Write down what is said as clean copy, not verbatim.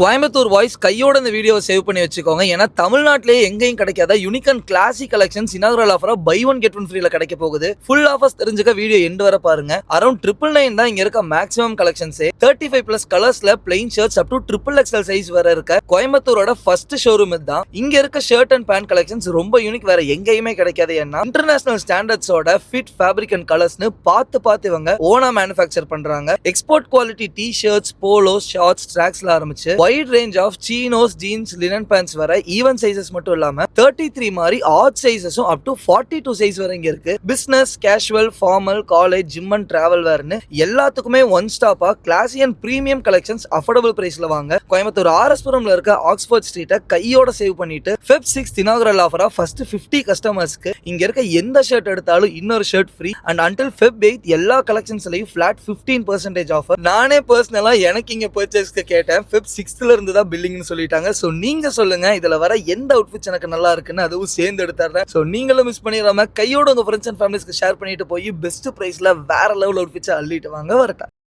Coimbatore voice கையோட இந்த வீடியோவை சேவ் பண்ணி வச்சுக்கோங்க. ஏன்னா தமிழ்நாட்டிலேயே எங்கேயும் கிடைக்காத unique and classic collections inaugural ஆஃபரா பை ஒன் கெட் ஒன் ஃப்ரீல கிடைக்க போகுது. ஃபுல் ஆஃபர்ஸ் தெரிஞ்சுக்க வீடியோ எண்ட் வர பாருங்க. அரௌண்ட் 999 தான் இங்க இருக்க மேக்ஸிமம் கலெக்ஷன்ஸே. 35+ கலர்ஸ்ல plain shirts up to XXL size வர இருக்க கோயம்புத்தூரோட ஃபர்ஸ்ட் ஷோரூம் இதுதான். இங்க இருக்க ஷர்ட் அண்ட் பேண்ட் கலெக்ஷன்ஸ் ரொம்ப யூனிக், வேற எங்கேயுமே கிடைக்காது. ஏன்னா இன்டர்நேஷனல் ஸ்டாண்டர்ட்ஸோட ஃபிட் ஃபேப்ரிக் அண்ட் கலர்ஸ்னு பார்த்து இவங்க ஓனா மேனுஃபேக்சர் பண்றாங்க. Export quality D shirts, polos, shorts, ட்ராக்ஸ்ல ஆரம்பிச்சு wide range of chinos, jeans, linen pants வர ஈவன் சைசஸ் மட்டும் இல்லாம 33 மாதிரி ஆட் சைசஸும் அப் டு 42 சைஸ் வரை இங்க இருக்கு. Business, casual, formal, college, gym and travel வேர்னு எல்லாத்துக்குமே ஒன் ஸ்டாப்பா classy and premium collections affordable பிரைஸ்ல வாங்க. கோயம்புத்தூர் RS புரம்ல இருக்க ஆக்ஸ்போர்ட் ஸ்ட்ரீட்டை கையோட சேவ் பண்ணிட்டு Feb 6 இனாகுரல் ஆஃபரா ஃபர்ஸ்ட் 50 கஸ்டமர்ஸ்க்கு இங்க இருக்க எந்த ஷர்ட் எடுத்தாலும் இன்னொரு shirt free. And until Feb 8 எல்லா கலெக்ஷன்ஸ்லயும் ஃபிளாட் 15% ஆஃபர். நானே பர்சனலா எனக்கு இங்க பர்ச்சேஸ்க்கு கேட்டேன். Feb 6ல இருந்து தான் பில்லிங்னு சொல்லிட்டாங்க. சோ நீங்க சொல்லுங்க, இதுல வர எந்த அவுட்ஃபிட்ஸ் எனக்கு நல்லா இருக்குன்னு அதுவும் சேர்ந்து எடுத்துறேன். சோ நீங்களும் மிஸ் பண்ணிடாம கையோட உங்க ஃப்ரெண்ட்ஸ் அண்ட் ஃபேமிலிஸ்க்கு ஷேர் பண்ணிட்டு போய் பெஸ்ட் பிரைஸ்ல வேற லெவல் அவுட்ஃபிட்ஸ் அள்ளிட்டு வாங்க. வரட்டா.